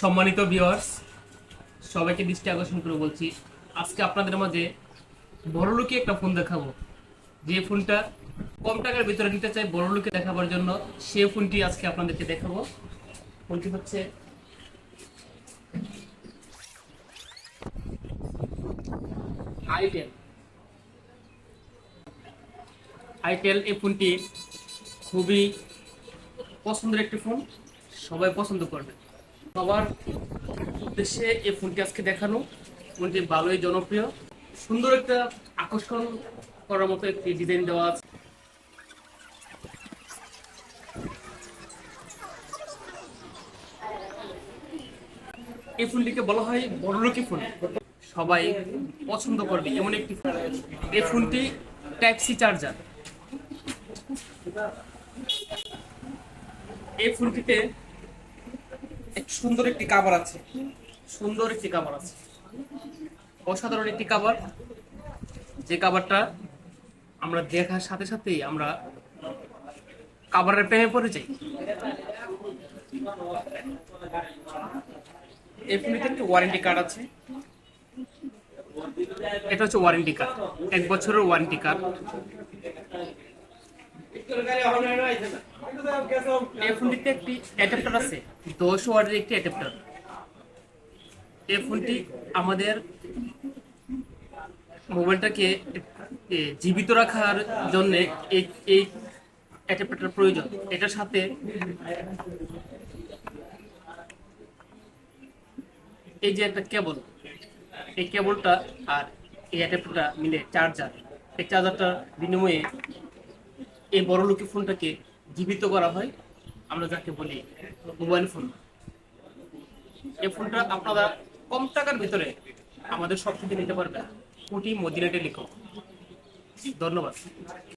সম্মানিত ভিউয়ার্স, সবাইকে দৃষ্টি আকর্ষণ করে বলছি, আজকে আপনাদের মাঝে বড়লোকি একটা ফোন দেখাবো। যে ফোনটা কম টাকার ভিতরে নিতে চাই বড়লোকি দেখাবার জন্য, সে ফোনটি আজকে আপনাদেরকে দেখাবো। ফোনটি হচ্ছে আইটেল। আইটেল এই ফোনটি খুবই পছন্দের একটি ফোন, সবাই পছন্দ করবে। সবার উদ্দেশ্যে এই ফোনটি আজকে দেখানো। ফোনটি ভালোই জনপ্রিয়, সুন্দর একটা আকর্ষণ করার মতো একটি ডিজাইন দেওয়া আছে। এই ফোনটিকে বলা হয় বড়লোকি ফোন, সবাই পছন্দ করবে এমন একটি ফোন। এই ফোনটি টাইপ সি চার্জার। এই ফোনটিতে সুন্দর একটি কভার আছে, সুন্দর একটি কভার আছে, অসাধারণ একটি কভার। যে কভারটা আমরা দেখার সাথে সাথেই আমরা কভারের প্রেমে পড়ে যাই। এই ফোনটিতে একটি ওয়ারেন্টি কার্ড আছে। এটা হচ্ছে ওয়ারেন্টি কার্ড, 1 বছরের ওয়ারেন্টি কার্ড। এই ফোনটিতে একটি অ্যাডাপ্টার আছে, 10 ওয়াটের একটি অ্যাডাপ্টার। এই ফোনটি আমাদের মোবাইলটাকে জীবিত রাখার জন্য এই এই অ্যাডাপ্টারটার প্রয়োজন। এটার সাথে এই যে একটা কেবল, এই কেবলটা আর এই অ্যাডাপ্টারটা মিলে চার্জার। এই চার্জারটার বিনিময়ে এই বড়লোকি ফোনটাকে জীবিত করা হয়, আমরা যাকে বলি মোবাইল ফোন। এই ফোনটা আপনারা কম টাকার ভিতরে আমাদের সব থেকে নিতে পারবেন। কোটি মদিনা টেলিকম। ধন্যবাদ।